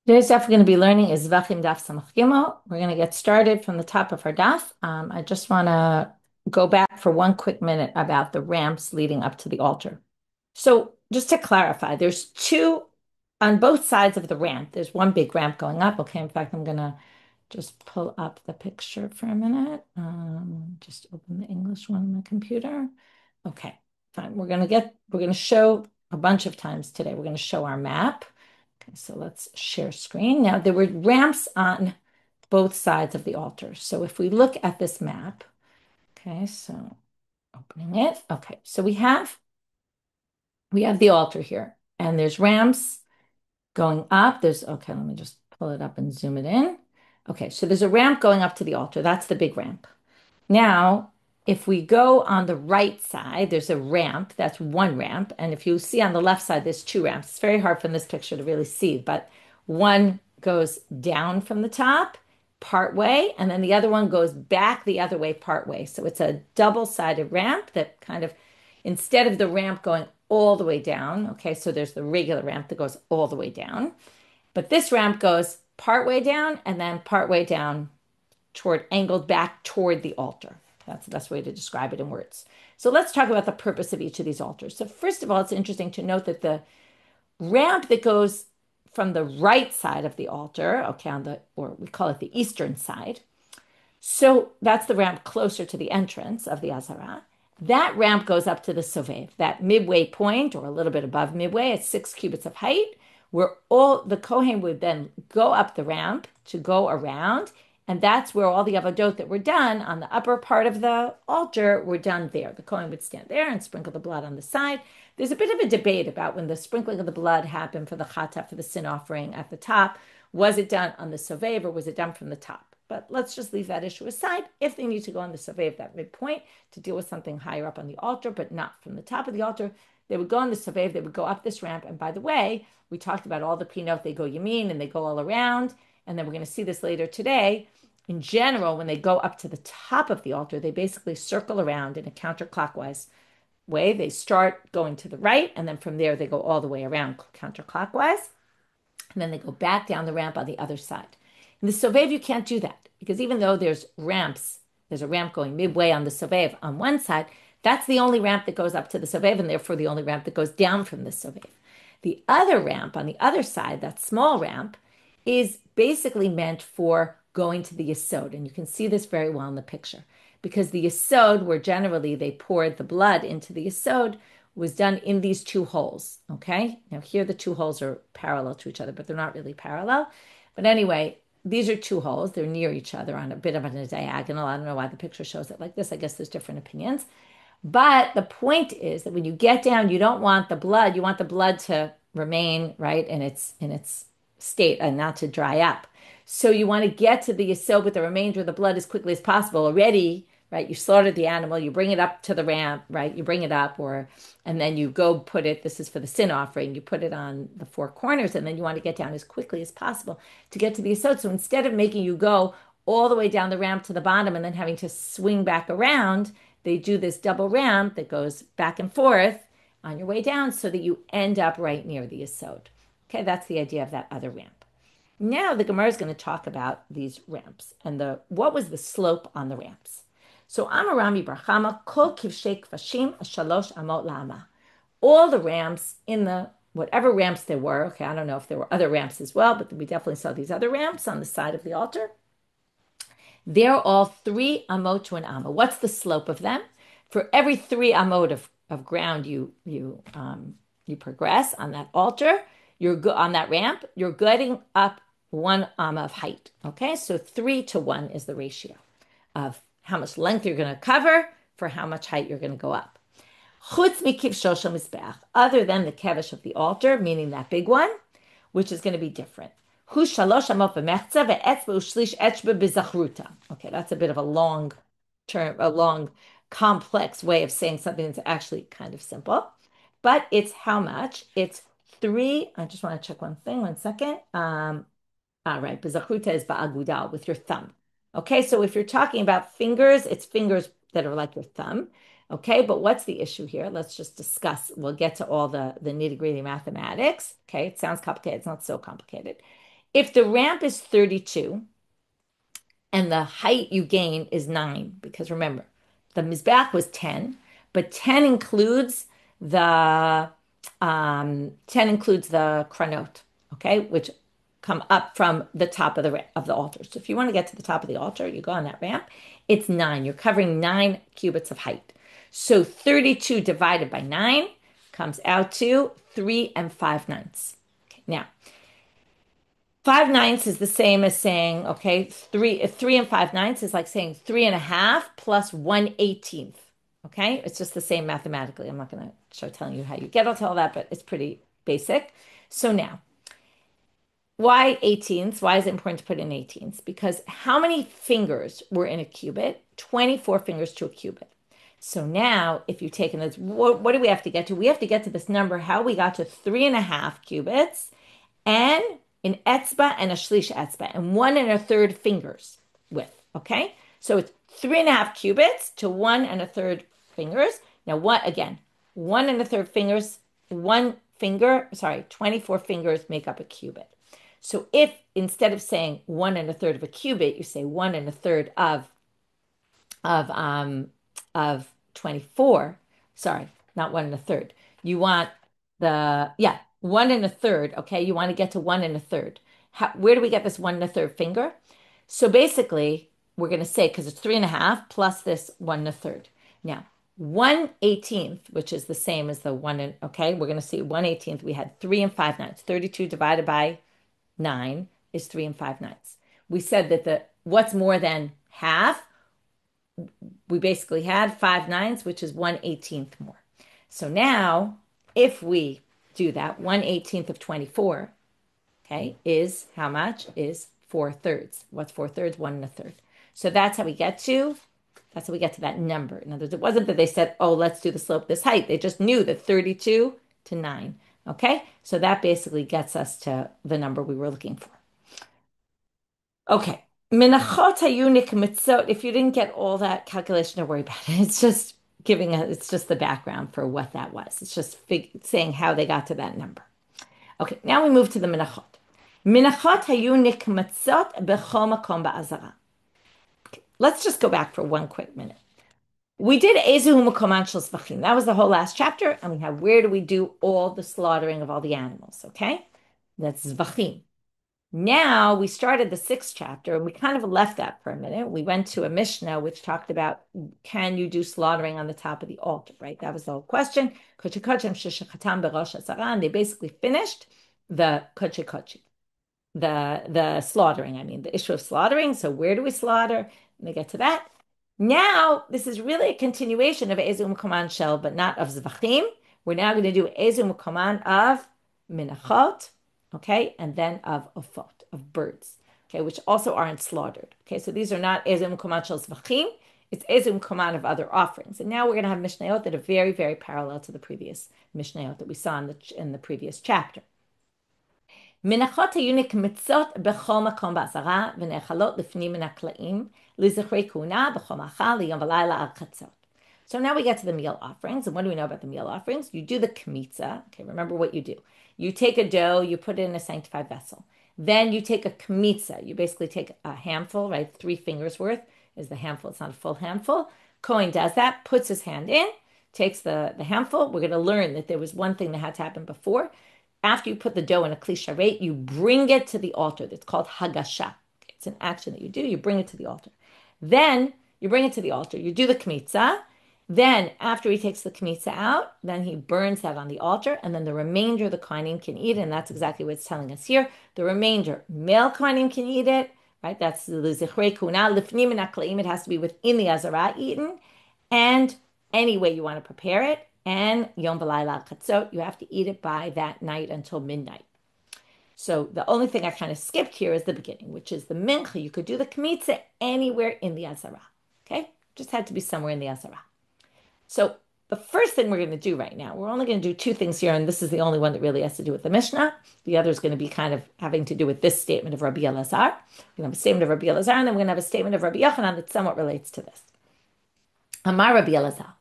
Today's daf we're going to be learning is Zvachim Daf Samach Gimel. We're going to get started from the top of our daf. I just want to go back for one quick minute about the ramps leading up to the altar. So just to clarify, there's two on both sides of the ramp. There's one big ramp going up. Okay, in fact, I'm going to just pull up the picture for a minute. Just open the English one on my computer. Okay, fine. We're going to show a bunch of times today. We're going to show our map. Okay, so let's share screen. Now, there were ramps on both sides of the altar. So if we look at this map, okay, so opening it. Okay, so we have the altar here, and there's ramps going up. Okay, let me just pull it up and zoom it in. Okay, so there's a ramp going up to the altar. That's the big ramp. Now, if we go on the right side, there's a ramp. That's one ramp. And if you see on the left side, there's two ramps. It's very hard from this picture to really see, but one goes down from the top part way, and then the other one goes back the other way part way. So it's a double-sided ramp that kind of, instead of the ramp going all the way down, okay, so there's the regular ramp that goes all the way down, but this ramp goes part way down and then part way down toward angled back toward the altar. That's the best way to describe it in words. So let's talk about the purpose of each of these altars. So first of all, it's interesting to note that the ramp that goes from the right side of the altar, okay, or we call it the eastern side. So that's the ramp closer to the entrance of the Azara. That ramp goes up to the Sovev, that midway point, or a little bit above midway, at 6 cubits of height, where all the Kohen would then go up the ramp to go around. And that's where all the avodot that were done on the upper part of the altar were done there. The Kohen would stand there and sprinkle the blood on the side. There's a bit of a debate about when the sprinkling of the blood happened for the chata, for the sin offering at the top. Was it done on the Sovev or was it done from the top? But let's just leave that issue aside. If they need to go on the Sovev, that midpoint, to deal with something higher up on the altar, but not from the top of the altar, they would go on the Sovev, they would go up this ramp. And by the way, we talked about all the pinot, they go yamin and they go all around. And then we're going to see this later today. In general, when they go up to the top of the altar, they basically circle around in a counterclockwise way. They start going to the right, and then from there, they go all the way around counterclockwise. And then they go back down the ramp on the other side. In the Sovev, you can't do that because even though there's a ramp going midway on the Sovev on one side, that's the only ramp that goes up to the Sovev, and therefore the only ramp that goes down from the Sovev. The other ramp on the other side, that small ramp, is basically meant for going to the Yesod. And you can see this very well in the picture because the Yesod, where generally they poured the blood into the Yesod, was done in these two holes. Okay. Now, here the two holes are parallel to each other, but they're not really parallel. But anyway, these are two holes. They're near each other on a bit of a diagonal. I don't know why the picture shows it like this. I guess there's different opinions. But the point is that when you get down, you don't want the blood. You want the blood to remain right in its state and not to dry up. So you want to get to the yesod with the remainder of the blood as quickly as possible. Already, right? You slaughtered the animal, you bring it up to the ramp, right? You bring it up, and then you go put it. This is for the sin offering. You put it on the four corners, and then you want to get down as quickly as possible to get to the yesod. So instead of making you go all the way down the ramp to the bottom and then having to swing back around, they do this double ramp that goes back and forth on your way down so that you end up right near the yesod. Okay, that's the idea of that other ramp. Now the Gemara is going to talk about these ramps and what was the slope on the ramps. So Amarami Barchama Kol Kivshei Kfashim Shalosh Amot Lama. All the ramps in the whatever ramps there were. Okay, I don't know if there were other ramps as well, but we definitely saw these other ramps on the side of the altar. They're all 3 amot to an amma. What's the slope of them? For every 3 amot of ground you progress on that altar, on that ramp, you're getting up 1 amma of height. Okay, so 3 to 1 is the ratio of how much length you're going to cover for how much height you're going to go up. Chutz mikiv shoshel mizbeach, other than the kevish of the altar, meaning that big one, which is going to be different. Hu shalosh amot b'mechza ve'etzba u'shlish etchba b'zachruta. Okay, that's a bit of a long term, a long complex way of saying something that's actually kind of simple. But it's how much? It's 3. I just want to check one thing, 1 second. Right, b'zachruta is ba'agudal, with your thumb. Okay, so if you're talking about fingers, it's fingers that are like your thumb. Okay, but what's the issue here? Let's just discuss. We'll get to all the nitty-gritty mathematics. Okay, it sounds complicated. It's not so complicated. If the ramp is 32 and the height you gain is 9, because remember, the Mizbeach was 10, but 10 includes the 10 includes the kranot, okay, which come up from the top of the altar. So if you want to get to the top of the altar, you go on that ramp. It's 9. You're covering 9 cubits of height. So 32 divided by 9 comes out to 3 and 5 ninths. Okay, now 5 ninths is the same as saying, okay, 3 and 5 ninths is like saying 3.5 plus 1/18. Okay, it's just the same mathematically. I'm not going to start telling you how you get all that, but it's pretty basic. So now, why 18ths? Why is it important to put in 18ths? Because how many fingers were in a cubit? 24 fingers to a cubit. So now, if you take, and this, what do we have to get to? We have to get to this number, how we got to 3.5 cubits and an etzba and a shlish etzba and 1 1/3 fingers width. Okay, so it's 3.5 cubits to 1 1/3 fingers. Now, what again? 1 1/3 fingers, one finger, sorry, 24 fingers make up a cubit. So if instead of saying 1 1/3 of a cubit, you say 1 1/3 of um of 24, sorry, not 1 1/3. You want the, yeah, 1 1/3. Okay, you want to get to 1 1/3. Where do we get this 1 1/3 finger? So basically, we're going to say, because it's 3.5 plus this 1 1/3. Now, 1/18, which is the same as the one, okay, we're going to see 1/18. We had 3 and 5 ninths. 32 divided by 9 is 3 and 5 ninths. We said that the what's more than half, we basically had 5 ninths, which is 1/18 more. So now, if we do that, 1/18 of 24, okay, is how much? Is 4/3. What's 4/3? 1 1/3. So that's how we get to that number. In other words, it wasn't that they said, oh, let's do the slope this height. They just knew that 32 to 9. Okay, so that basically gets us to the number we were looking for. Okay. Menachot hayunik mitzot. If you didn't get all that calculation, don't worry about it. It's just it's just the background for what that was. It's just saying how they got to that number. Okay, now we move to the menachot. Menachot hayunik mitzot bechol makom ba'azara. Let's just go back for one quick minute. We did Ezu Makoman Shel Zvachim. That was the whole last chapter, and we have where do we do all the slaughtering of all the animals? Okay, that's Zvachim. Now we started the 6th chapter and we kind of left that for a minute. We went to a Mishnah which talked about can you do slaughtering on the top of the altar, right? That was the whole question. And they basically finished the kochi, the slaughtering, I mean, the issue of slaughtering. So where do we slaughter? Let me get to that. Now, this is really a continuation of Ezu Mukaman Shel, but not of Zvachim. We're now going to do Ezu Mukaman of Menachot, okay, and then of Ofot, of birds, okay, which also aren't slaughtered. Okay, so these are not Ezu Mukaman Shel Zvachim, it's Ezu Mukaman of other offerings. And now we're going to have Mishnayot that are very, very parallel to the previous Mishnayot that we saw in the previous chapter. מנחות היו נקמצות בכל מקום בעזרה ונאכלות לפנים מן הקלעים לזכרי כהונה בכל מאכל ליום ולילה על חצות. So now we get to the meal offerings. And what do we know about the meal offerings? You do the kmitza. Okay, remember what you do. You take a dough, you put it in a sanctified vessel. Then you take a kmitza. You basically take a handful, right? 3 fingers worth is the handful. It's not a full handful. Cohen does that, puts his hand in, takes the handful. We're going to learn that there was one thing that had to happen before. After you put the dough in a kli sharet, you bring it to the altar. It's called hagasha. It's an action that you do. You bring it to the altar. Then you bring it to the altar. You do the kmitza. Then after he takes the kmitza out, then he burns that on the altar. And then the remainder the kohanim can eat. And that's exactly what it's telling us here. The remainder, male kohanim can eat it. Right? That's the zichrei kuna lifnim and aklaim. It has to be within the azara eaten. And any way you want to prepare it. And Yom V'layla Chatzot, you have to eat it by that night until midnight. So the only thing I kind of skipped here is the beginning, which is the mincha. You could do the kmitza anywhere in the Azara. Okay? Just had to be somewhere in the Azara. So the first thing we're going to do right now, we're only going to do 2 things here, and this is the only one that really has to do with the Mishnah. The other is going to be kind of having to do with this statement of Rabbi Elazar. We're going to have a statement of Rabbi Elazar, and then we're going to have a statement of Rabbi Yochanan that somewhat relates to this. Amar Rabbi Elazar.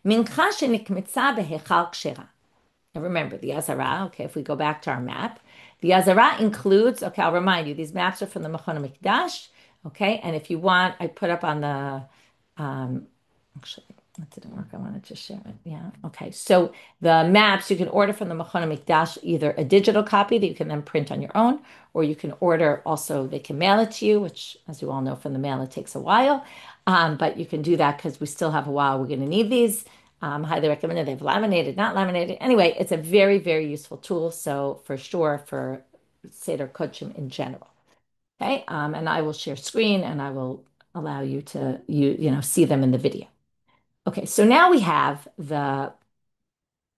Mincha shenikmitza behechal kshera. Now remember the Azara, okay, if we go back to our map, The Azara includes, okay, I'll remind you, these maps are from the Mechon HaMikdash, okay? And if you want, I put up on the, um, actually, that didn't work. I wanted to share it. Yeah, okay. So the maps you can order from the Mechon HaMikdash, either a digital copy that you can then print on your own, or you can order also, they can mail it to you, which, as you all know from the mail, it takes a while. But you can do that because we still have a while. We're going to need these. Highly recommended. They've laminated, not laminated. Anyway, it's a very, very useful tool. So for sure, for Seder Kodshim in general. Okay, and I will share screen and I will allow you to see them in the video. Okay, so now we have the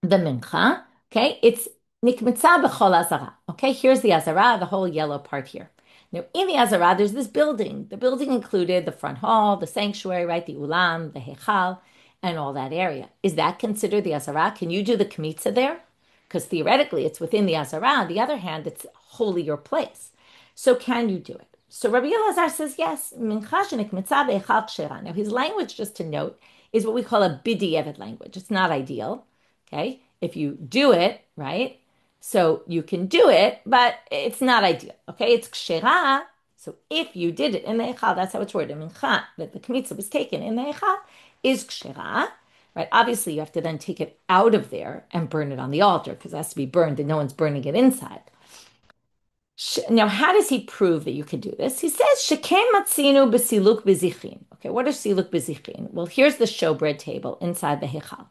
mincha. Okay, it's nikmitza b'chol azara. Okay, here's the azara, the whole yellow part here. Now, in the azara, there's this building. The building included the front hall, the sanctuary, right, the ulam, the hechal, and all that area. Is that considered the azara? Can you do the kmitza there? Because theoretically, it's within the azara. On the other hand, it's holier place. So can you do it? So Rabbi Elazar says yes. Mincha shenikmitza be'echal kshera. Now, his language, just to note, is what we call a b'di'evet language. It's not ideal. Okay, if you do it, right? So you can do it, but it's not ideal. Okay, it's kshera. So if you did it in the echal, that's how it's worded. Mincha, that the kmitza was taken in the echal, is kshera. Right? Obviously, you have to then take it out of there and burn it on the altar because it has to be burned and no one's burning it inside. Now, how does he prove that you can do this? He says, "Shekem matzinu b'siluk b'zichin." Okay, what is siluk b'zichin? Well, here's the showbread table inside the hechal.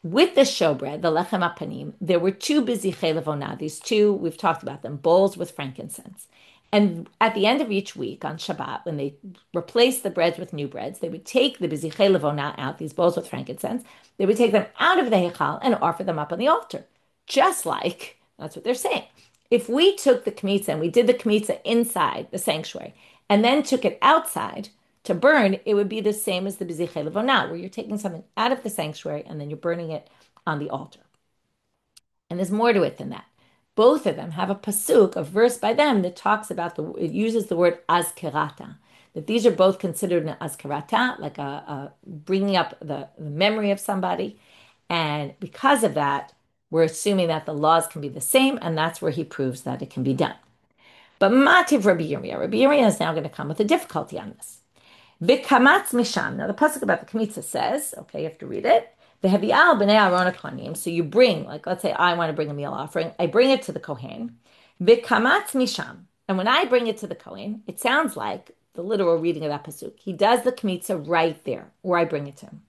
With the showbread, the lechem apanim, there were two bizichei levona. These two, we've talked about them, bowls with frankincense. And at the end of each week on Shabbat, when they replaced the breads with new breads, they would take the bizichei levona out, these bowls with frankincense. They would take them out of the hechal and offer them up on the altar. Just like, that's what they're saying. If we took the kmitza and we did the kmitza inside the sanctuary and then took it outside, to burn, it would be the same as the Bizichei Levonah, where you're taking something out of the sanctuary and then you're burning it on the altar. And there's more to it than that. Both of them have a pasuk, a verse by them that talks about it uses the word azkerata, that these are both considered an azkerata, like a bringing up the memory of somebody. And because of that, we're assuming that the laws can be the same, and that's where he proves that it can be done. But Mativ Rabbi Yirmiyah, Rabbi Yirmiyah is now going to come with a difficulty on this. V'kamatz misham. Now the pasuk about the kmitza says, okay, you have to read it. V'hevi'al b'nei Aaron kohanim. So you bring, like, let's say I want to bring a meal offering. I bring it to the kohen. V'kamatz misham. And when I bring it to the kohen, it sounds like the literal reading of that pasuk. He does the kmitza right there, where I bring it to him.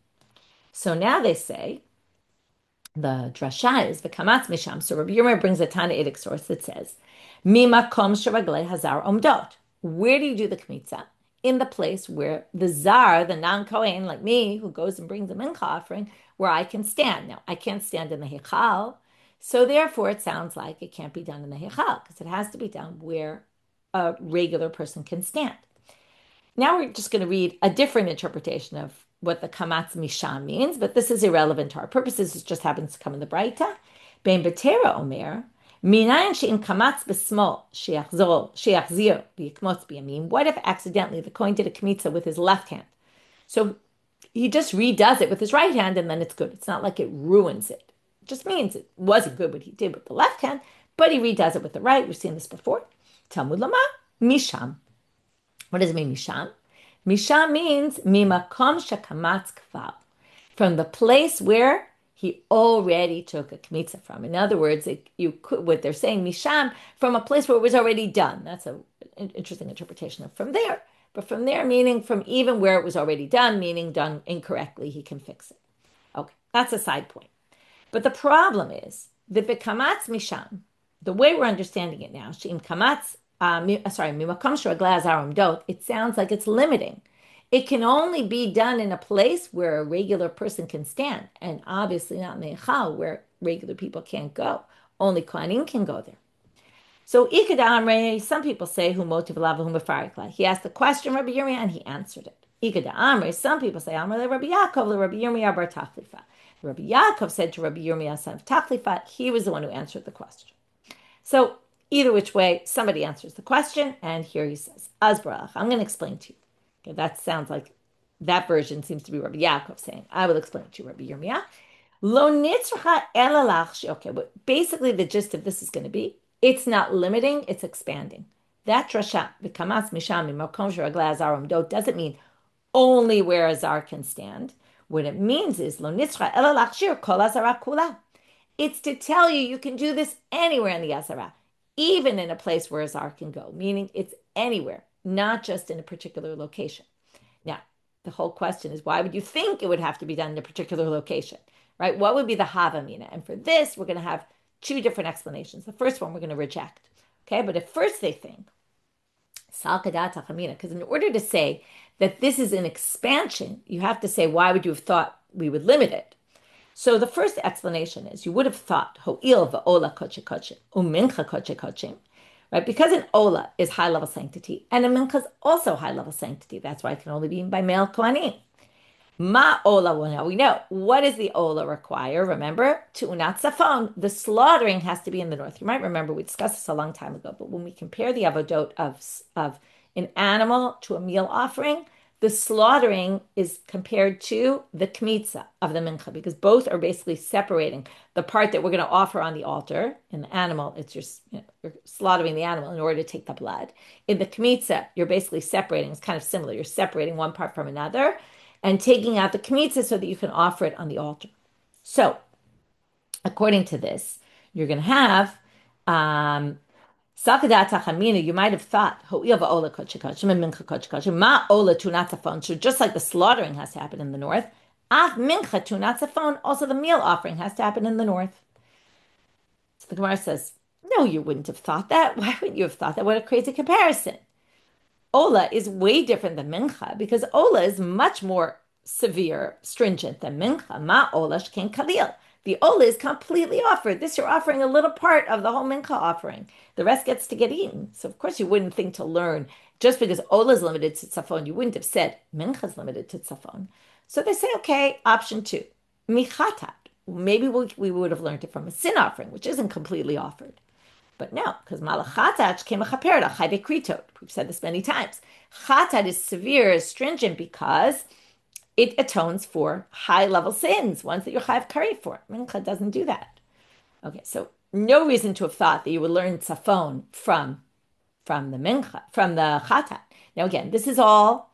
So now they say, the drasha is v'kamatz misham. So Rabbi Yirmiyah brings a Tannaitic source that says, mimakom sheraglei hazar omdot. Where do you do the kmitza? In the place where the zar, the non-Kohen, like me, who goes and brings a mincha offering, where I can stand. Now, I can't stand in the hechal, so therefore it sounds like it can't be done in the hechal, because it has to be done where a regular person can stand. Now we're just going to read a different interpretation of what the kamatz misham means, but this is irrelevant to our purposes. It just happens to come in the Braita. Ben Betera Omer, Minayin kamatz b'smol she'achzir v'yikmotz b'yamin. What if accidentally the Kohen did a kmitza with his left hand? So he just redoes it with his right hand and then it's good. It's not like it ruins it. It just means it wasn't good what he did with the left hand, but he redoes it with the right. We've seen this before. Talmud Lama, Misham. What does it mean, Misham? Misham means mimakom shekamatz kval. From the place where he already took a kmitza from. In other words, what they're saying, misham, from a place where it was already done. That's an interesting interpretation of from there. But from there, meaning from even where it was already done, meaning done incorrectly, he can fix it. Okay, that's a side point. But the problem is that the kamatz misham, the way we're understanding it now, she'im kamatz, mimakom sheraglei hazar omdot, it sounds like it's limiting. It can only be done in a place where a regular person can stand, and obviously not in the Echal, where regular people can't go. Only Kohanim can go there. So Ikad Amre, some people say, Hu motiv lava hu mefarikla. He asked the question, Rabbi Yirmiyah, and he answered it. Ikad Amre, some people say, Amre Rabbi Yaakov, Rabbi Yirmiyah bar Tachlifa. Rabbi Yaakov said to Rabbi Yirmiyah, son of Tachlifa, he was the one who answered the question. So either which way, somebody answers the question, and here he says, Azbarach, I'm going to explain to you. Okay, that sounds like that version seems to be Rabbi Yaakov saying. I will explain it to you, Rabbi Yirmiyah. Lo nitzracha elalach. Okay, but basically the gist of this is going to be, It's not limiting, it's expanding. That drasha, v'kamas misham mimakom sheraglei hazar umdot, doesn't mean only where a zar can stand. What it means is lo nitzcha ela lachshir kol hazara kula. It's to tell you you can do this anywhere in the Azara, even in a place where a zar can go, meaning it's anywhere, not just in a particular location. Now, the whole question is why would you think it would have to be done in a particular location, right? What would be the Havamina? And for this, we're going to have two different explanations. The first one we're going to reject, okay? But at first they think, because in order to say that this is an expansion, you have to say, why would you have thought we would limit it? So the first explanation is you would have thought ho'il va'ola koche koche umincha koche koche, right? Because an ola is high level sanctity and a mincha is also high level sanctity. That's why it can only be by male kohanim. Ma ola, well now we know. What does the ola require? Remember, tu'unat safon, the slaughtering has to be in the north. You might remember we discussed this a long time ago, but when we compare the avodot of an animal to a meal offering, the slaughtering is compared to the kmitza of the mincha because both are basically separating the part that we're going to offer on the altar. In the animal, it's you're slaughtering the animal in order to take the blood. In the kmitza, you're basically separating. It's kind of similar. You're separating one part from another and taking out the kmitza so that you can offer it on the altar. So, according to this, you're going to have Sakadat Tachamina, you might have thought, Ma Ola Tunatzafon. So just like the slaughtering has to happen in the north, Af Mincha Tunatzafon, also the meal offering has to happen in the north. So the Gemara says, no, you wouldn't have thought that. Why wouldn't you have thought that? What a crazy comparison. Ola is way different than Mincha because Ola is much more severe, stringent than Mincha. Ma Ola Shken Kalil. The Ola is completely offered. This you're offering a little part of the whole Mincha offering. The rest gets to get eaten. So of course you wouldn't think to learn just because Ola is limited to tzafon. You wouldn't have said Mincha is limited to tzafon. So they say, okay, option two, michatat. Maybe we would have learned it from a sin offering, which isn't completely offered. But no, because malachatach came a chaperda, chayve kritot. We've said this many times. Chatat is severe, is stringent because it atones for high level sins, ones that you're chayv kari for. Mincha doesn't do that. Okay, so no reason to have thought that you would learn tzafon from the mincha, from the chatat. Now again, this is all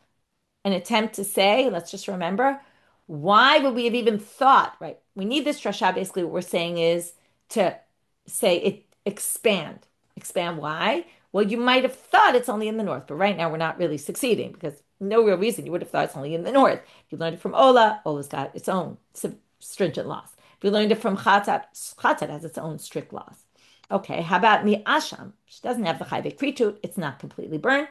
an attempt to say, let's just remember, why would we have even thought, right? We need this drasha. Basically, what we're saying is to say it expand. Expand why? Well, you might have thought it's only in the north, but right now we're not really succeeding because no real reason you would have thought it's only in the north. If you learned it from Ola, Ola's got its own stringent laws. If you learned it from Chatat, Chatat has its own strict laws. Okay, how about Mi Asham? She doesn't have the Chayve Kritut, it's not completely burned.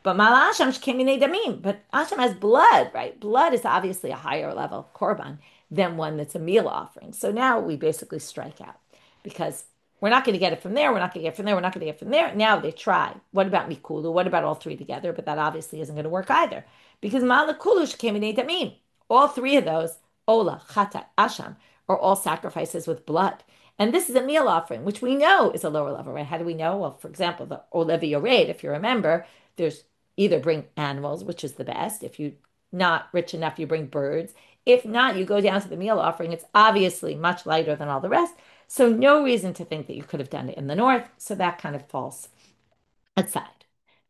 But Mala Asham Shkemine Damim. But Asham has blood, right? Blood is obviously a higher level korban than one that's a meal offering. So now we basically strike out because we're not going to get it from there. We're not going to get it from there. We're not going to get it from there. Now they try. What about Mikulu? What about all three together? But that obviously isn't going to work either because Malakulu Shkemine Damim. All three of those, Ola, Chatat, Asham, are all sacrifices with blood. And this is a meal offering, which we know is a lower level, right? How do we know? Well, for example, the Olevi Yored, if you remember, there's either bring animals, which is the best. If you're not rich enough, you bring birds. If not, you go down to the meal offering. It's obviously much lighter than all the rest. So no reason to think that you could have done it in the north. So that kind of falls aside.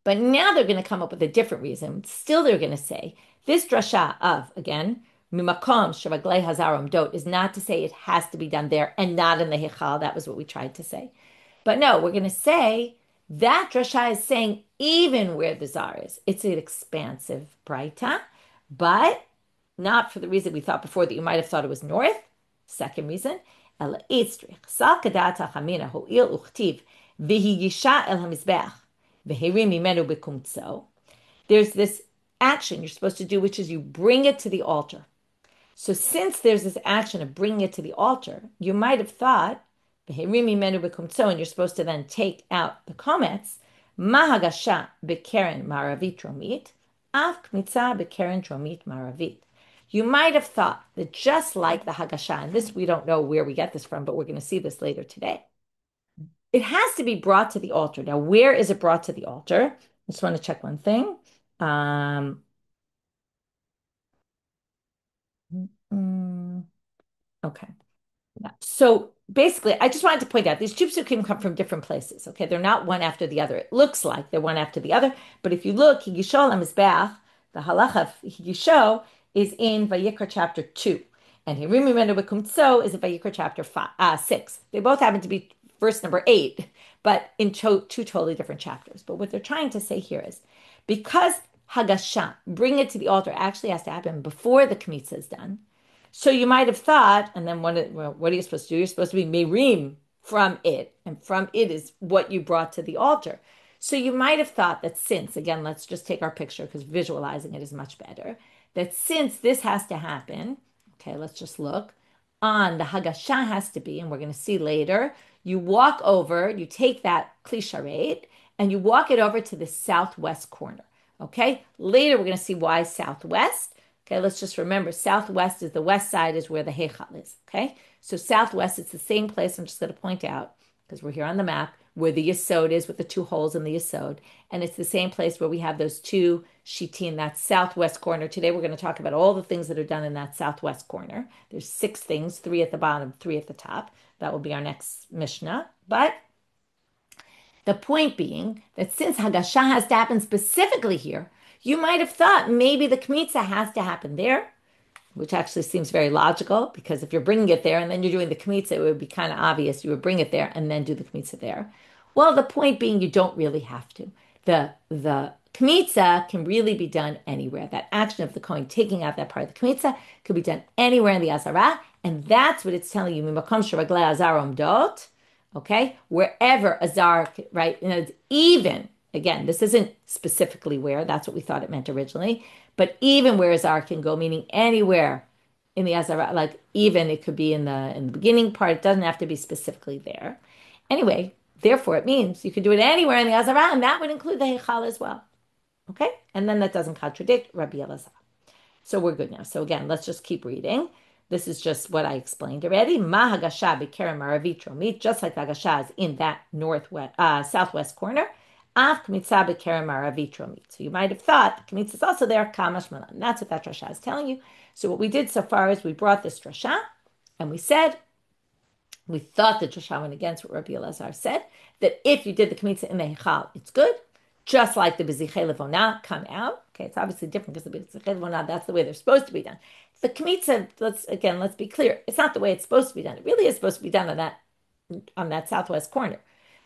But now they're going to come up with a different reason. Still, they're going to say this drasha of, again, mimakom shavaglei hazarom dot is not to say it has to be done there and not in the hechal. That was what we tried to say. But no, we're going to say that drasha is saying even where the zar is, it's an expansive braita, but not for the reason we thought before that you might have thought it was north. Second reason, ela itzrich sal kadat hachamina ho'il uchtiv v'higisha el hamizbeach v'herim mimenu bekumtzo. There's this action you're supposed to do, which is you bring it to the altar. So since there's this action of bringing it to the altar, you might have thought, and you're supposed to then take out the komets, mahagasha bekeren maravit romit, af kmitza bekeren tromit maravit. You might have thought that just like the hagasha, and this we don't know where we get this from, but we're going to see this later today. It has to be brought to the altar. Now, where is it brought to the altar? I just want to check one thing. Mm, okay. Yeah. So basically, I just wanted to point out these two psukim come from different places. Okay, they're not one after the other. It looks like they're one after the other, but if you look, Yishol HaMizbeach, the halacha of Yisho is in Vayikra chapter 2, and Hirimi Menu B'Kumtso is in Vayikra chapter 6. They both happen to be verse number 8, but in two totally different chapters. But what they're trying to say here is because Hagasha, bring it to the altar, actually has to happen before the Kmitza is done. So you might have thought, and then what are you supposed to do? You're supposed to be merim from it, and from it is what you brought to the altar. So you might have thought that since, again, let's just take our picture because visualizing it is much better, that since this has to happen, okay, let's just look, on the Hagasha has to be, and we're going to see later, you walk over, you take that kli and you walk it over to the southwest corner. Okay, later we're going to see why southwest. Okay, let's just remember southwest is the west side is where the Heichal is. Okay, so southwest, it's the same place. I'm just going to point out because we're here on the map where the Yesod is with the two holes in the Yesod. And it's the same place where we have those two Shittim, that southwest corner. Today we're going to talk about all the things that are done in that southwest corner. There's 6 things, 3 at the bottom, 3 at the top. That will be our next Mishnah. But the point being that since Hagasha has to happen specifically here, you might have thought maybe the Kmitza has to happen there, which actually seems very logical because if you're bringing it there and then you're doing the Kmitza, it would be kind of obvious you would bring it there and then do the Kmitza there. Well, the point being you don't really have to. The Kmitza can really be done anywhere. That action of the Kohen taking out that part of the Kmitza could be done anywhere in the Azara, and that's what it's telling you. Mimakom sheraglei azar omdot. Okay, wherever Azar, right? And it's even, again, this isn't specifically where, that's what we thought it meant originally, but even where Azar can go, meaning anywhere in the Azara, like even it could be in the beginning part, it doesn't have to be specifically there. Anyway, therefore it means you could do it anywhere in the Azara, and that would include the Heichal as well. Okay, and then that doesn't contradict Rabbi Elazar. So we're good now. So again, let's just keep reading. This is just what I explained already. Ma Hagasha b'kerem maravit romit, just like the Hagasha is in that southwest corner. Av kmitza b'kerem maravit romit. So you might have thought the kmitza is also there. Kamash malan. That's what that drasha is telling you. So what we did so far is we brought this drasha, and we said we thought the drasha went against what Rabbi Elazar said, that if you did the kmitza in the heichal, it's good. Just like the bezichei levona come out. Okay, it's obviously different because the bezichei levona, that's the way they're supposed to be done. The kmitza, let's be clear, it's not the way it's supposed to be done. It really is supposed to be done on that southwest corner.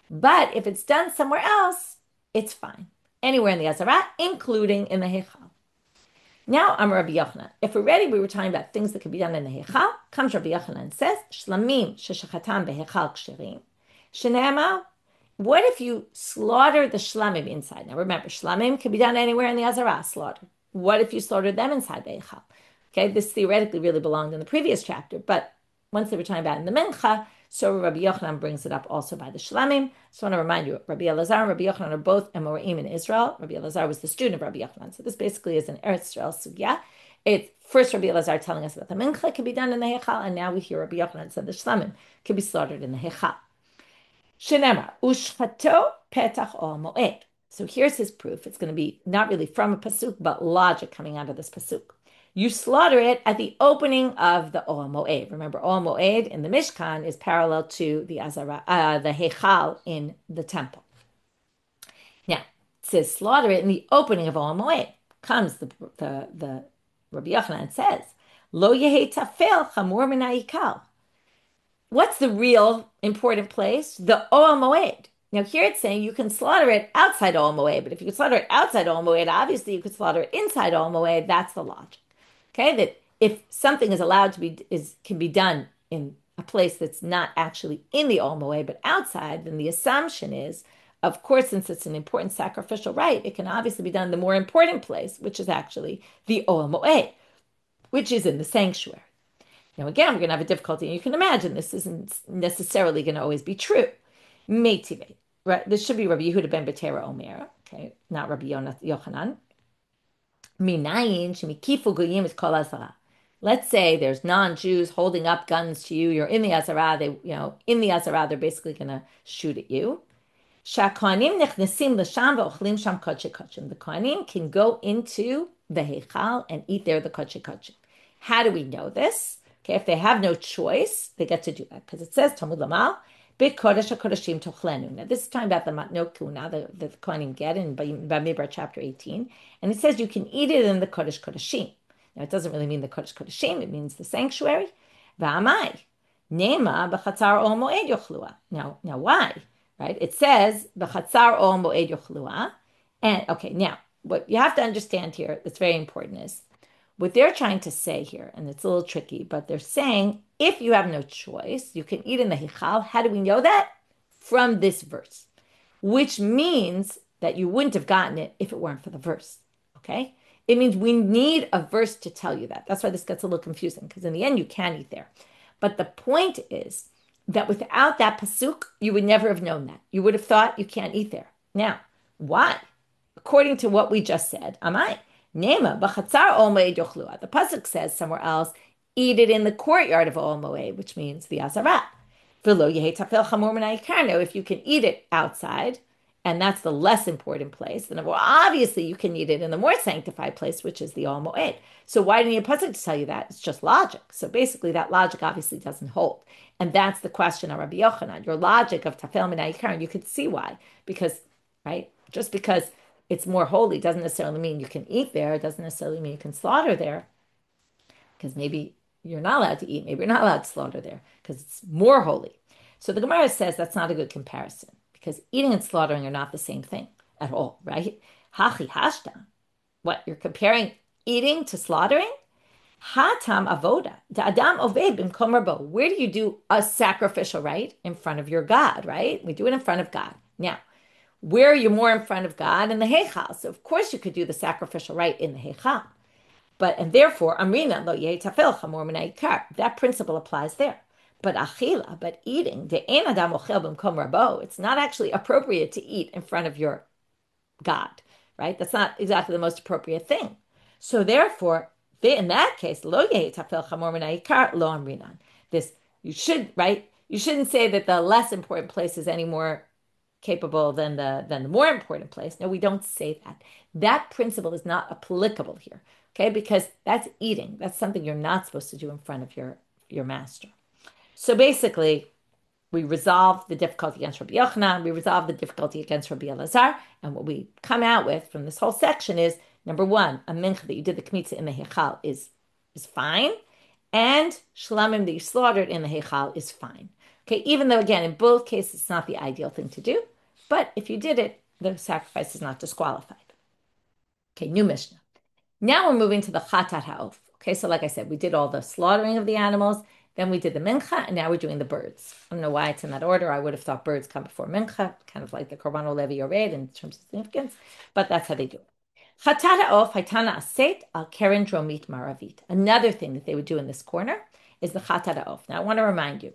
But if it's done somewhere else, it's fine. Anywhere in the Azara, including in the Heichal. Now I'm Rabbi Yochanan. If already we were talking about things that could be done in the Heichal, comes Rabbi Yochanan and says, Shlamim sheshachatam beheichal ksherim, shene'emar. What if you slaughter the shlamim inside? Now remember, shlamim can be done anywhere in the Azara, slaughter. What if you slaughtered them inside the Eichal? Okay, this theoretically really belonged in the previous chapter, but once they were talking about it in the Mincha, so Rabbi Yochanan brings it up also by the shlamim. So I want to remind you, Rabbi Elazar and Rabbi Yochanan are both Amoraim in Israel. Rabbi Elazar was the student of Rabbi Yochanan. So this basically is an Eretz Israel sugya. It's first Rabbi Elazar telling us that the Mincha can be done in the Heichal, and now we hear Rabbi Yochanan said the shlamim can be slaughtered in the Heichal. Shenemar, ushchato petach ol moed. So here's his proof. It's going to be not really from a pasuk, but logic coming out of this pasuk. You slaughter it at the opening of the Ol Moed. Remember, Ol Moed in the Mishkan is parallel to the the Heichal in the temple. Now, it says slaughter it in the opening of Ol Moed. Comes the Rabbi Yochanan says, Lo Yehi Tafel Chamor Min Ha'ikal. What's the real important place? The Ol Moed. Now here it's saying you can slaughter it outside Ol Moed, but if you could slaughter it outside Ol Moed, obviously you could slaughter it inside Ol Moed. That's the logic. Okay, that if something is allowed to can be done in a place that's not actually in the Ol Moed but outside, then the assumption is, of course, since it's an important sacrificial rite, it can obviously be done in the more important place, which is actually the Ol Moed, which is in the sanctuary. Now, again, we're going to have a difficulty, and you can imagine this isn't necessarily going to always be true. Meitive, right? This should be Rabbi Yehuda ben Betera Omer, okay, not Rabbi Yochanan. Minayin shemikifu goyim is kol azara. Let's say there's non-Jews holding up guns to you. You're in the Azara. In the Azara, they're basically going to shoot at you. Shakohanim nechnesim l'sham ve'ochlim sham kodshe kodshim. The Kohanim can go into the Heichal and eat there the kodshe kodshim. How do we know this? Okay, if they have no choice, they get to do that because it says Talmud Lamal, Bit Kodesh HaKodeshim Tochlenu. Now, this is talking about the Matno Kuna, the Kohanim get in Bamidbar chapter 18. And it says you can eat it in the Kodesh Kodeshim. Now, it doesn't really mean the Kodesh Kodeshim, it means the sanctuary. Va'amai. Nema b'chatzar ol moed yochlua. Now, why? Right? It says b'chatzar ol moed yochlua. And, okay, now, what you have to understand here that's very important is what they're trying to say here, and it's a little tricky, but they're saying if you have no choice, you can eat in the Hichal. How do we know that? From this verse, which means that you wouldn't have gotten it if it weren't for the verse. Okay? It means we need a verse to tell you that. That's why this gets a little confusing, because in the end, you can eat there. But the point is that without that pasuk, you would never have known that. You would have thought you can't eat there. Now, why? According to what we just said, Amai. Nema b'chatzar ol moed yochlua. The pasuk says somewhere else, eat it in the courtyard of ol moed, which means the azarat. V'lo yehei tafel chamor min ha'ikar. Now, if you can eat it outside, and that's the less important place, then well, obviously you can eat it in the more sanctified place, which is the ol moed. So why didn't the pasuk tell you that? It's just logic. So basically, that logic obviously doesn't hold, and that's the question of Rabbi Yochanan. Your logic of tafel min ha'ikar, and you could see why, because just because it's more holy doesn't necessarily mean you can eat there. It doesn't necessarily mean you can slaughter there, because maybe you're not allowed to eat. Maybe you're not allowed to slaughter there because it's more holy. So the Gemara says that's not a good comparison because eating and slaughtering are not the same thing at all, right? Hachi hashta. What, you're comparing eating to slaughtering? Hatam avoda. Da adam oved b'mkom rabo. Where do you do a sacrificial rite? In front of your God, right? We do it in front of God. Now, where are you more in front of God? In the Heichal. So of course you could do the sacrificial rite in the Heichal. And therefore, Amrina lo yeh tafel chamor min ha'ikar. That principle applies there. But achila, but eating, de ein adam ochel b'mkom rabo. It's not actually appropriate to eat in front of your God, right? That's not exactly the most appropriate thing. So therefore, in that case, lo yeh tafel chamor min ha'ikar lo amrinan. This, you should, right? You shouldn't say that the less important place is any more capable than the more important place. No, we don't say that. That principle is not applicable here, okay? Because that's eating. That's something you're not supposed to do in front of your master. So basically, we resolve the difficulty against Rabbi Yochanan, we resolve the difficulty against Rabbi Elazar, and what we come out with from this whole section is, number one, a mincha that you did the kmitza in the Heichal is fine, and shlamim that you slaughtered in the Heichal is fine. Okay, even though, again, in both cases, it's not the ideal thing to do, but if you did it, the sacrifice is not disqualified. Okay, new Mishnah. Now we're moving to the Chatat HaOf. Okay, so like I said, we did all the slaughtering of the animals, then we did the mincha, and now we're doing the birds. I don't know why it's in that order. I would have thought birds come before mincha, kind of like the Korban Levi Yored in terms of significance, but that's how they do it. Chatat HaOf haitana aset al keren dromit maravit. Another thing that they would do in this corner is the Chatat HaOf. Now I want to remind you,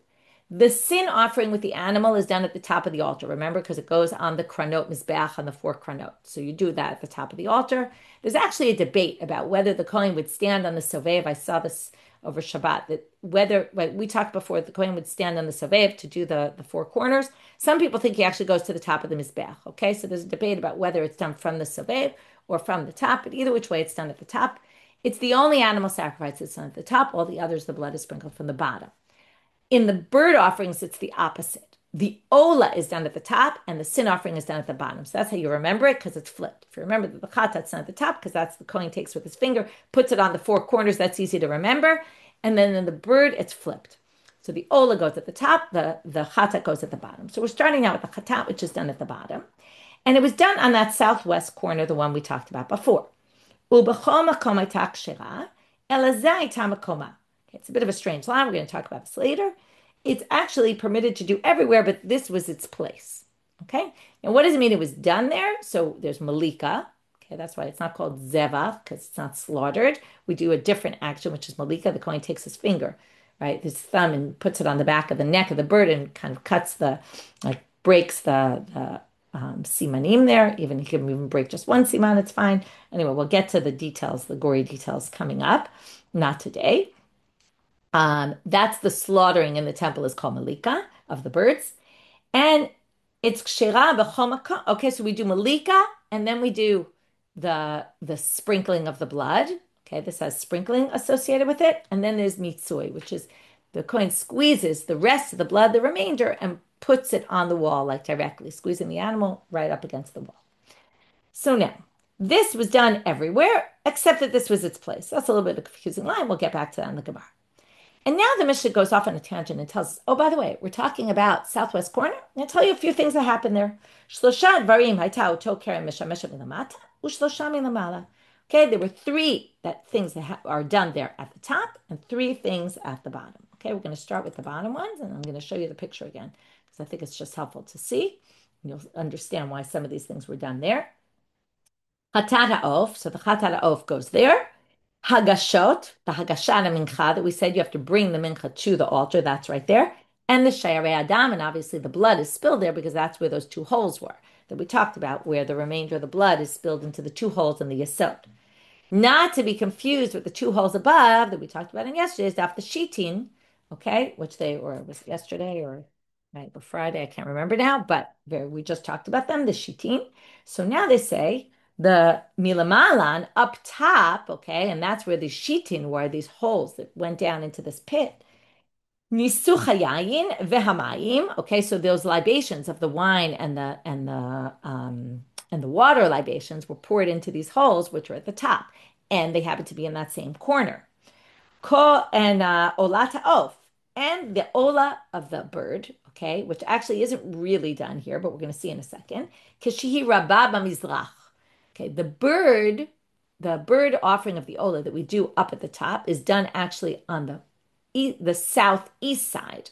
the sin offering with the animal is done at the top of the altar, remember, because it goes on the kranot mizbeach, on the 4 kranot. So you do that at the top of the altar. There's actually a debate about whether the Kohen would stand on the sovev. I saw this over Shabbat, that whether, we talked before, the Kohen would stand on the sovev to do the 4 corners. Some people think he actually goes to the top of the mizbeach, okay? So there's a debate about whether it's done from the sovev or from the top, but either which way, it's done at the top. It's the only animal sacrifice that's done at the top. All the others, the blood is sprinkled from the bottom. In the bird offerings, it's the opposite. The ola is done at the top, and the sin offering is done at the bottom. So that's how you remember it, because it's flipped. If you remember that the chatat's done at the top, because that's the Kohen takes with his finger, puts it on the 4 corners, that's easy to remember. And then in the bird, it's flipped. So the ola goes at the top, the chatat goes at the bottom. So we're starting out with the chatat, which is done at the bottom. And it was done on that southwest corner, the one we talked about before. It's a bit of a strange line. We're going to talk about this later. It's actually permitted to do everywhere, but this was its place. Okay? And what does it mean it was done there? So there's malika. Okay, that's why it's not called zevach, because it's not slaughtered. We do a different action, which is malika. The Kohen takes his finger, right, his thumb, and puts it on the back of the neck of the bird and kind of cuts breaks the simanim there. Even he can even break just one siman, it's fine. Anyway, we'll get to the details, the gory details coming up. Not today. That's the slaughtering in the temple is called malika of the birds. And it's kshera b'chomaka. Okay, so we do malika, and then we do the sprinkling of the blood. Okay, this has sprinkling associated with it. And then there's mitsui, which is the Kohen squeezes the rest of the blood, the remainder, and puts it on the wall, like directly, squeezing the animal right up against the wall. So now, this was done everywhere, except that this was its place. That's a little bit of a confusing line. We'll get back to that in the Gemara. And now the Mishnah goes off on a tangent and tells us, oh, by the way, we're talking about Southwest Corner. I'll tell you a few things that happened there. Okay, there were three things that are done there at the top and three things at the bottom. Okay, we're going to start with the bottom ones, and I'm going to show you the picture again because I think it's just helpful to see. You'll understand why some of these things were done there. Chatat ha'of, so the chatat ha'of goes there. Hagashot, the Hagashat Mincha that we said you have to bring the Mincha to the altar, that's right there. And the Shayarei Adam, and obviously the blood is spilled there because that's where those two holes were that we talked about, where the remainder of the blood is spilled into the two holes in the Yesod. Not to be confused with the two holes above that we talked about in yesterday's daf, the Shitin, okay, which they, or it was yesterday or night or Friday, I can't remember now, but we just talked about them, the Shitin. So now they say, the milamalan up top, okay, and that's where the shitin were, these holes that went down into this pit. Nisuchayayin vehamayim, okay, so those libations of the wine and the water libations were poured into these holes, which were at the top, and they happen to be in that same corner. Ko and olata off, and the ola of the bird, okay, which actually isn't really done here, but we're going to see in a second. Kishihi rabba b'mizrach. Okay, the bird offering of the Ola that we do up at the top is done actually on the southeast side.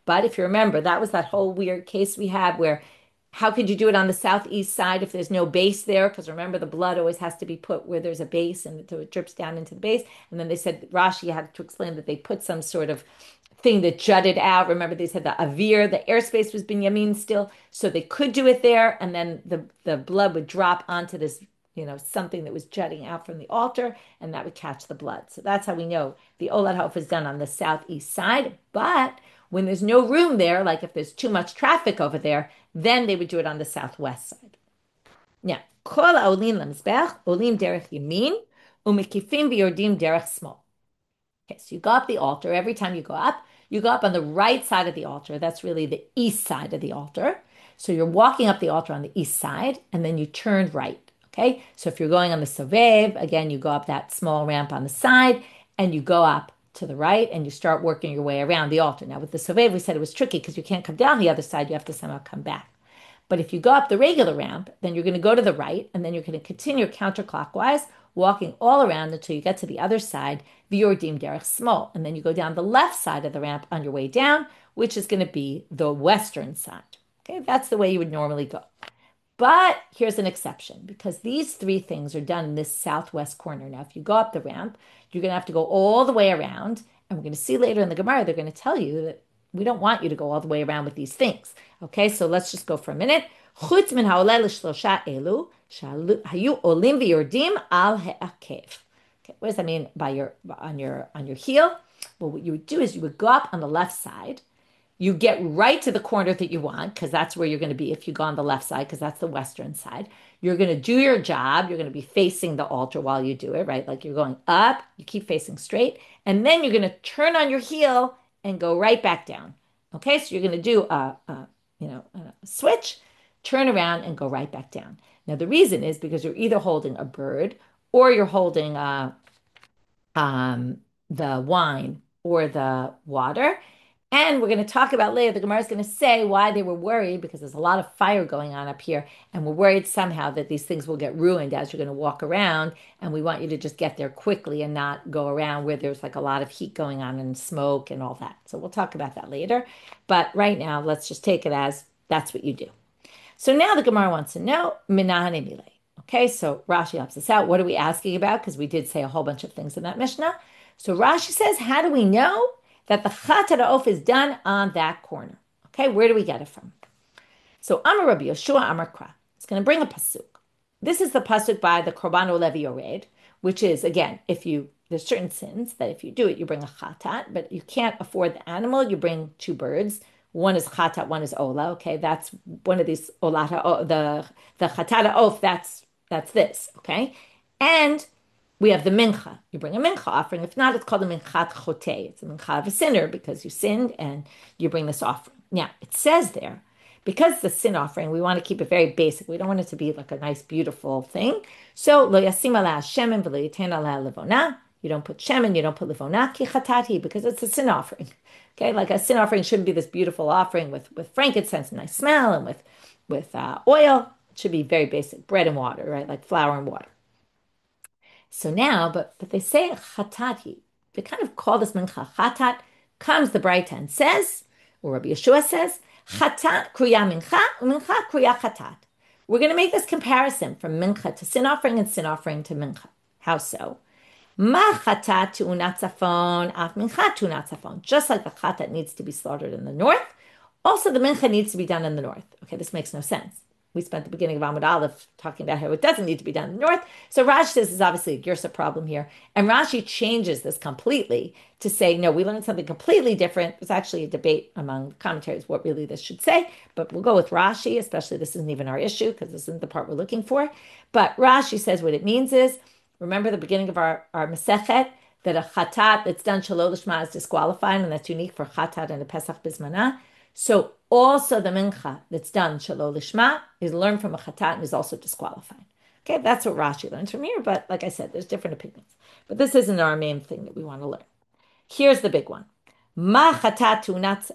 But if you remember, that was that whole weird case we had where how could you do it on the southeast side if there's no base there? Because remember, the blood always has to be put where there's a base and so it drips down into the base. And then they said, Rashi had to explain that they put some sort of thing that jutted out. Remember, they said the avir, the airspace was Binyamin still, so they could do it there, and then the blood would drop onto this, something that was jutting out from the altar, and that would catch the blood. So that's how we know the Olad Hof is done on the southeast side. But when there's no room there, like if there's too much traffic over there, then they would do it on the southwest side. Now, kol ha'olim lemizbech olim derech yamin umekifim v'yordim derech small. Okay, so you go up the altar. Every time you go up on the right side of the altar. That's really the east side of the altar. So you're walking up the altar on the east side, and then you turn right. Okay, so if you're going on the Sovev, again, you go up that small ramp on the side, and you go up to the right, and you start working your way around the altar. Now, with the Sovev, we said it was tricky because you can't come down the other side. You have to somehow come back. But if you go up the regular ramp, then you're going to go to the right, and then you're going to continue counterclockwise, walking all around until you get to the other side, V'yordim derech small. And then you go down the left side of the ramp on your way down, which is going to be the western side. Okay, that's the way you would normally go. But here's an exception, because these three things are done in this southwest corner. Now, if you go up the ramp, you're going to have to go all the way around. And we're going to see later in the Gemara, they're going to tell you that we don't want you to go all the way around with these things. Okay, so let's just go for a minute. Chutz min ha'oleh l'shlosha elu, hayu olim v'yordim al ha'akev. Okay, what does that mean on your heel? Well, what you would do is you would go up on the left side. You get right to the corner that you want, because that's where you're going to be if you go on the left side, because that's the western side. You're going to do your job. You're going to be facing the altar while you do it, right? Like you're going up, you keep facing straight, and then you're going to turn on your heel and go right back down. Okay, so you're going to do a switch, turn around, and go right back down. Now, the reason is because you're either holding a bird or you're holding the wine or the water. And we're going to talk about later, the Gemara is going to say why they were worried, because there's a lot of fire going on up here, and we're worried somehow that these things will get ruined as you're going to walk around, and we want you to just get there quickly and not go around where there's like a lot of heat going on and smoke and all that. So we'll talk about that later. But right now, let's just take it as that's what you do. So now the Gemara wants to know, Minahane Mile. Okay, so Rashi helps us out. What are we asking about? Because we did say a whole bunch of things in that Mishnah. So Rashi says, how do we know that the Chatat Ha'of is done on that corner? Okay, where do we get it from? So Amar Rabbi Yoshua Amar Kra. It's going to bring a pasuk. This is the pasuk by the Korban Olevi Yored, which is, again, there's certain sins that if you do it, you bring a chatat, but you can't afford the animal, you bring two birds. One is chatat, one is ola. Okay, that's one of these olata, the chatat ha'of, that's this. Okay, and we have the mincha. You bring a mincha offering. If not, it's called a minchat chotei. It's a mincha of a sinner because you sinned and you bring this offering. Now, it says there, because it's a sin offering, we want to keep it very basic. We don't want it to be like a nice, beautiful thing. So, lo yasim ala shemen v'lo yitain ala levona. You don't put shemen, you don't put levona, ki chatati, because it's a sin offering. Okay, like a sin offering shouldn't be this beautiful offering with frankincense and nice smell and with oil. It should be very basic, bread and water, right? Like flour and water. So now, but they say chatati. They kind of call this mincha chatat. Comes the Braita and says, or Rabbi Yeshua says, chatat kruya mincha, mincha kruya chatat. We're going to make this comparison from mincha to sin offering and sin offering to mincha. How so? Ma chatat tu'unat tzafon, af mincha tu'unat tzafon. Just like the chatat needs to be slaughtered in the north, also the mincha needs to be done in the north. Okay, this makes no sense. We spent the beginning of Amud Aleph talking about how it doesn't need to be done in the north. So Rashi says this is obviously a Girsa problem here. And Rashi changes this completely to say, no, we learned something completely different. There's actually a debate among commentaries what really this should say. But we'll go with Rashi, especially this isn't even our issue because this isn't the part we're looking for. But Rashi says what it means is, remember the beginning of our Masechet, that a chatat that's done shalol lishma is disqualified, and that's unique for chatat and a Pesach bismana. So also the mincha that's done shalol lishma is learned from a chatat and is also disqualified. Okay, that's what Rashi learns from here. But like I said, there's different opinions. But this isn't our main thing that we want to learn. Here's the big one: ma chatat tunat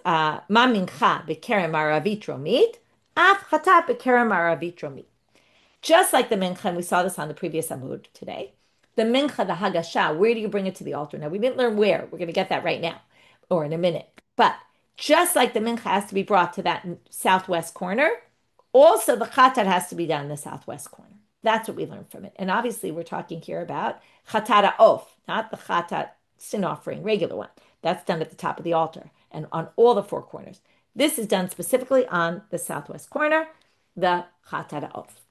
ma mincha bekerem aravit romit, af chatat bekerem aravit romit. Just like the mincha, and we saw this on the previous Amud today, the mincha, the hagasha, where do you bring it to the altar? Now, we didn't learn where. We're going to get that right now or in a minute. But just like the mincha has to be brought to that southwest corner, also the chatat has to be done in the southwest corner. That's what we learned from it. And obviously, we're talking here about chatat of, not the chatat sin offering, regular one. That's done at the top of the altar and on all the four corners. This is done specifically on the southwest corner, the chatat of.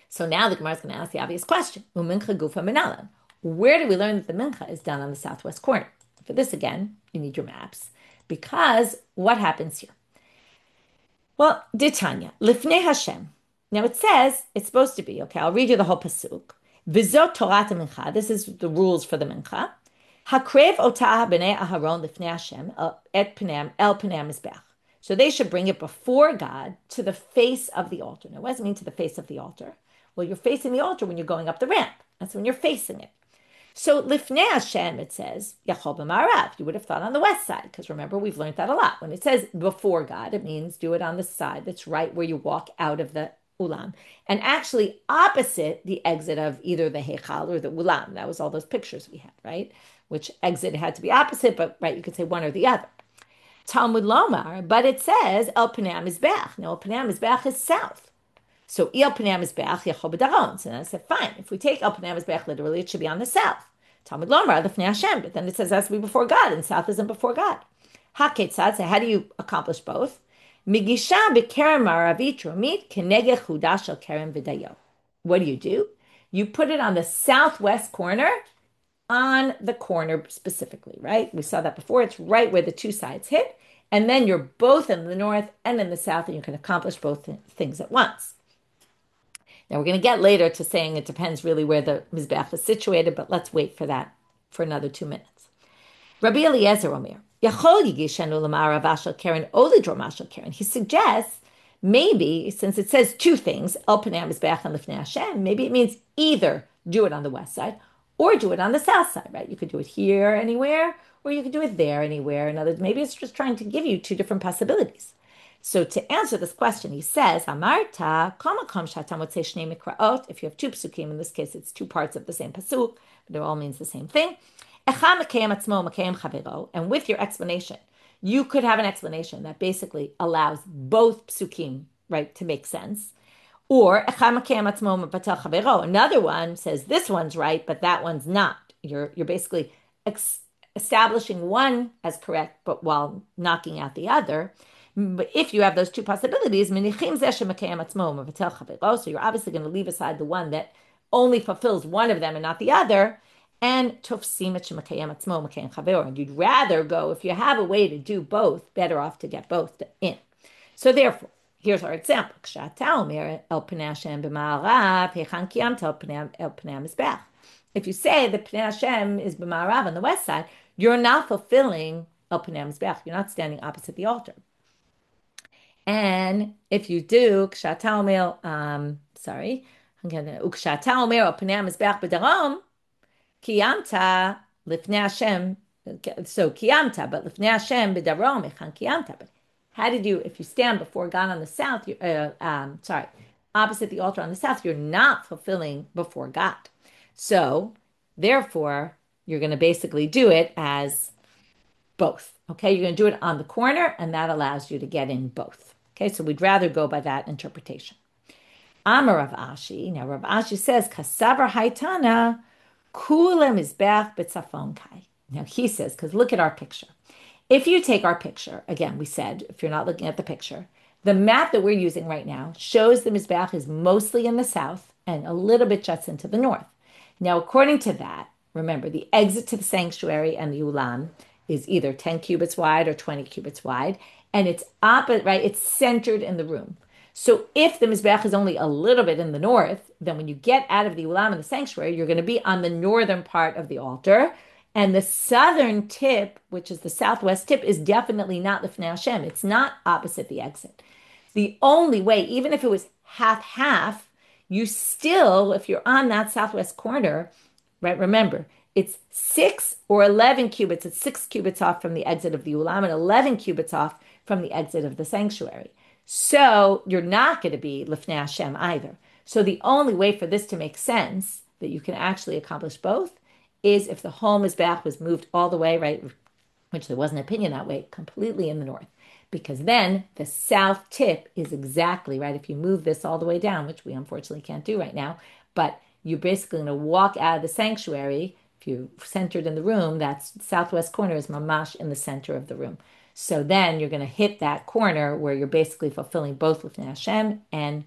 So now the Gemara is going to ask the obvious question: Umincha gufa minalan. Where do we learn that the mincha is done on the southwest corner? For this, again, you need your maps. Because what happens here? Well, Ditanya, Lifnei Hashem. Now it says, it's supposed to be, okay, I'll read you the whole pasuk. Vizot Torah mincha. This is the rules for the mincha. Hakrev otah b'nei Aharon lifnei Hashem et pnei el pnei mizbech. So they should bring it before God to the face of the altar. Now, what does it mean to the face of the altar? Well, you're facing the altar when you're going up the ramp. That's when you're facing it. So Lifnei Hashem, it says, Yachol b'marav. You would have thought on the west side, because remember, we've learned that a lot. When it says before God, it means do it on the side that's right where you walk out of the ulam. And actually opposite the exit of either the heichal or the ulam. That was all those pictures we had, right? Which exit had to be opposite, but right, you could say one or the other. Talmud Lomar, but it says El Pnei Mizbech. Now, El Pnei Mizbech is south. So El Pnei Mizbech Yachol b'daron. So then I said, fine. If we take El Pnei Mizbech literally, it should be on the south. Talmud Lomar Lifnei Hashem, but then it says it has to be before God, and south isn't before God. Haketzad. So how do you accomplish both? Migisha b'kerem maravit romit keneged chudash al kerem v'dayo. What do? You put it on the southwest corner, on the corner specifically, right? We saw that before. It's right where the two sides hit. And then you're both in the north and in the south, and you can accomplish both things at once. Now, we're going to get later to saying it depends really where the Mizbeach is situated, but let's wait for that for another 2 minutes. Rabbi Eliezer Omer, Yachol yigishenu l'ma'arav ashel keren o lidrom ashel keren. He suggests maybe, since it says two things, El Pnei Mizbeach and Lifnei Hashem, maybe it means either do it on the west side or do it on the south side, right? You could do it here anywhere, or you could do it there anywhere. In other words, maybe it's just trying to give you two different possibilities. So to answer this question, he says, Amarta, kamakom shatam would say shnei mikraot. If you have two psukim, in this case, it's two parts of the same pasuk, but it all means the same thing. Echa mekayem atzmo mekayem chavero. And with your explanation, you could have an explanation that basically allows both psukim, right, to make sense. Or another one says this one's right, but that one's not. You're basically establishing one as correct, but while knocking out the other. But if you have those two possibilities, so you're obviously going to leave aside the one that only fulfills one of them and not the other. And you'd rather go, if you have a way to do both, better off to get both in. So therefore, here's our example. if you say the Pnei Hashem is b'ma'arav on the west side, you're not fulfilling El Pnei Mizbeach. You're not standing opposite the altar. And if you do, Kshata Omer, sorry, Ukshata Omer El Pnei Mizbeach b'darom, Kiyamta lifnei Hashem. So kiyamta, but lifnei Hashem b'darom echan kiyamta. But how did you? If you stand before God on the south, opposite the altar on the south, you're not fulfilling before God. So therefore, you're going to basically do it as both. Okay, you're going to do it on the corner, and that allows you to get in both. Okay, so we'd rather go by that interpretation. Amar Rav Ashi. Now Rav Ashi says kasavar haitana. Kula mizbeach b'tzafon kai. Now he says, because look at our picture. If you take our picture, again, we said, if you're not looking at the picture, the map that we're using right now shows the mizbeach is mostly in the south and a little bit juts into the north. Now, according to that, remember, the exit to the sanctuary and the ulam is either 10 cubits wide or 20 cubits wide, and it's opposite, right? It's centered in the room. So if the Mizbeach is only a little bit in the north, then when you get out of the Ulam and the sanctuary, you're going to be on the northern part of the altar. And the southern tip, which is the southwest tip, is definitely not Lifnei Hashem. It's not opposite the exit. The only way, even if it was half-half, you still, if you're on that southwest corner, right, remember, it's 6 or 11 cubits. It's 6 cubits off from the exit of the Ulam and 11 cubits off from the exit of the sanctuary. So you're not going to be Lifnei Hashem either. So the only way for this to make sense, that you can actually accomplish both, is if the whole Mizbeach was moved all the way, right, which there was an opinion that way, completely in the north. Because then the south tip is exactly, right, if you move this all the way down, which we unfortunately can't do right now, but you're basically going to walk out of the sanctuary. If you're centered in the room, that southwest corner is mamash in the center of the room. So then you're going to hit that corner where you're basically fulfilling both Lifnei Hashem and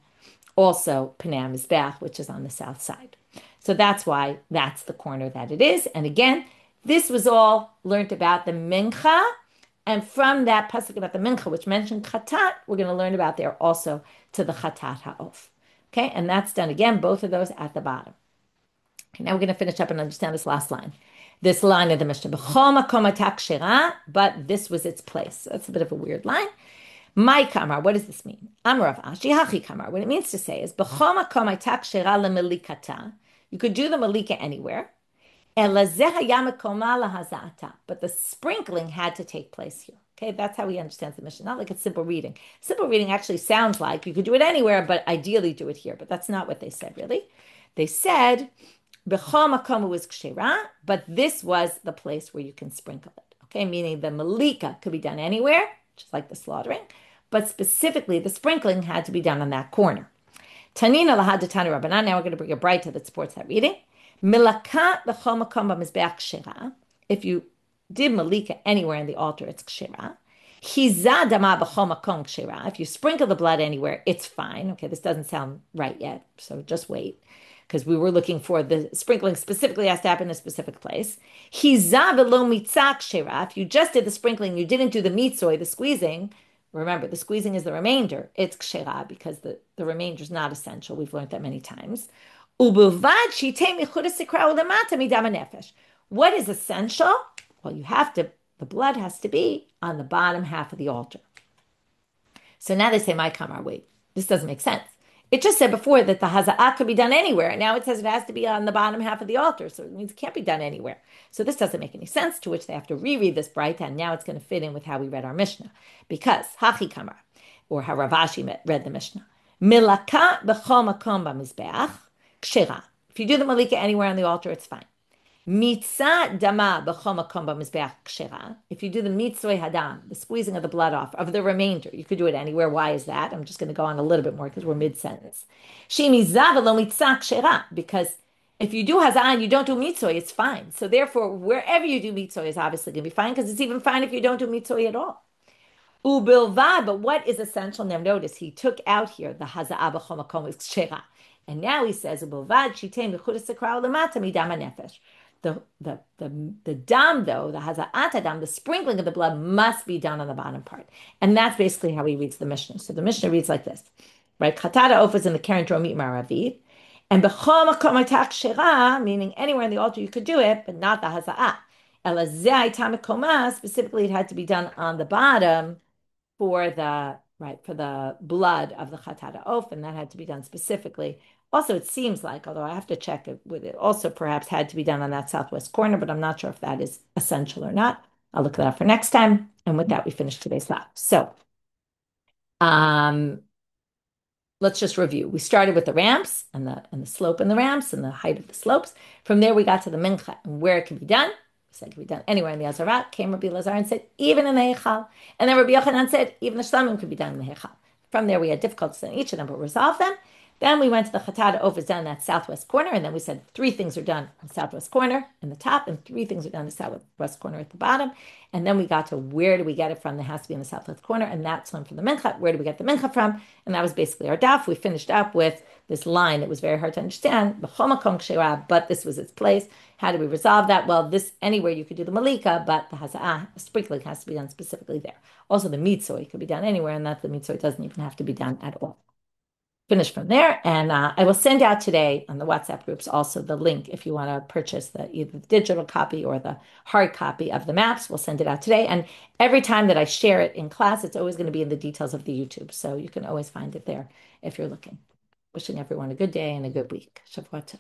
also Pnei Mizbeach, which is on the south side. So that's why that's the corner that it is. And again, this was all learned about the Mincha. And from that pasuk about the Mincha, which mentioned Chatat, we're going to learn about there also to the Chatat Ha'of. Okay, and that's done again, both of those at the bottom. Okay, now we're going to finish up and understand this last line. This line of the Mishnah, but this was its place. That's a bit of a weird line. My kamar, what does this mean? Amar Rav Ashi hachi kamar. What it means to say is, you could do the malika anywhere, but the sprinkling had to take place here. Okay, that's how he understands the Mishnah. Not like a simple reading. Simple reading actually sounds like you could do it anywhere, but ideally do it here. But that's not what they said, really. They said, B'chol makom was kshera, but this was the place where you can sprinkle it. Okay, meaning the malika could be done anywhere, just like the slaughtering, but specifically the sprinkling had to be done on that corner. Tanina lahad tani Rabbanan. Now we're going to bring a brighta that supports that reading. Milakat b'chol makom b'mizbeach kshera. If you did malika anywhere in the altar, it's kshera. Chizah dama b'chol makom kshera. If you sprinkle the blood anywhere, it's fine. Okay, this doesn't sound right yet, so just wait. Because we were looking for the sprinkling specifically has to happen in a specific place. Chizah v'lo mitzah kshera. If you just did the sprinkling, you didn't do the mitzoi, the squeezing. Remember, the squeezing is the remainder. It's kshera because the remainder is not essential. We've learned that many times. What is essential? Well, the blood has to be on the bottom half of the altar. So now they say, my kamar, wait, this doesn't make sense. It just said before that the haza'ah could be done anywhere. And now it says it has to be on the bottom half of the altar. So it means it can't be done anywhere. So this doesn't make any sense, to which they have to reread this bright, and now it's going to fit in with how we read our Mishnah. Because, hachi kamar, or how Rav Ashi read the Mishnah, milaka b'chol makom b'mizbeach, kshera. If you do the malika anywhere on the altar, it's fine. Mitzah dama b'chol makom b'mizbeach kshera. If you do the mitzvah hadam, the squeezing of the blood off of the remainder, you could do it anywhere. Why is that? I'm just going to go on a little bit more because we're mid-sentence. Shemizah v'lo mitzah kshera. Because if you do hazah and you don't do mitzvah, it's fine. So therefore, wherever you do mitzvah is obviously going to be fine, because it's even fine if you don't do mitzvah at all. Ubilvad, but what is essential? Now notice he took out here the hazah b'chol makom is kshera. And now he says, ubilvad shitei mechudas sakra u'lamata midam hanefesh. The dam, though, the haza'at dam, the sprinkling of the blood must be done on the bottom part. And that's basically how he reads the Mishnah. So the Mishnah reads like this, right? Chatata ofas in the Keren Dromit Maravi, And b'chol makom hayta kshera, meaning anywhere in the altar you could do it, but not the haza'ah. Ela zeh hayta mikoma, specifically it had to be done on the bottom for the blood of the Chatat Ha'of, and that had to be done specifically. Also, it seems like, although I have to check it with it, also perhaps had to be done on that southwest corner, but I'm not sure if that is essential or not. I'll look that up for next time. And with that, we finish today's lab. So, um, let's just review. We started with the ramps and the slope and the ramps and the height of the slopes. From there, we got to the mincha and where it can be done. We said it can be done anywhere in the Azarat. Came Rabbi Lazar and said even in the Heichal. And then Rabbi Yochanan said even the Shlamim could be done in the Heichal. From there, we had difficulties in each of them, but resolved them. Then we went to the Chatat Ha'of down that southwest corner, and then we said three things are done on the southwest corner in the top, and three things are done in the southwest corner at the bottom. And then we got to where do we get it from? There has to be in the southwest corner, and that's one from the mincha. Where do we get the mincha from? And that was basically our daf. We finished up with this line that was very hard to understand, but this was its place. How do we resolve that? Well, this anywhere you could do the malika, but the haza'ah, sprinkling has to be done specifically there. Also, the mitzvah could be done anywhere, and that the mitzvah doesn't even have to be done at all. Finish from there, and I will send out today on the WhatsApp groups also the link if you want to purchase either the digital copy or the hard copy of the maps. We'll send it out today, and every time that I share it in class, it's always going to be in the details of the YouTube, so you can always find it there if you're looking. Wishing everyone a good day and a good week. Shavua tov.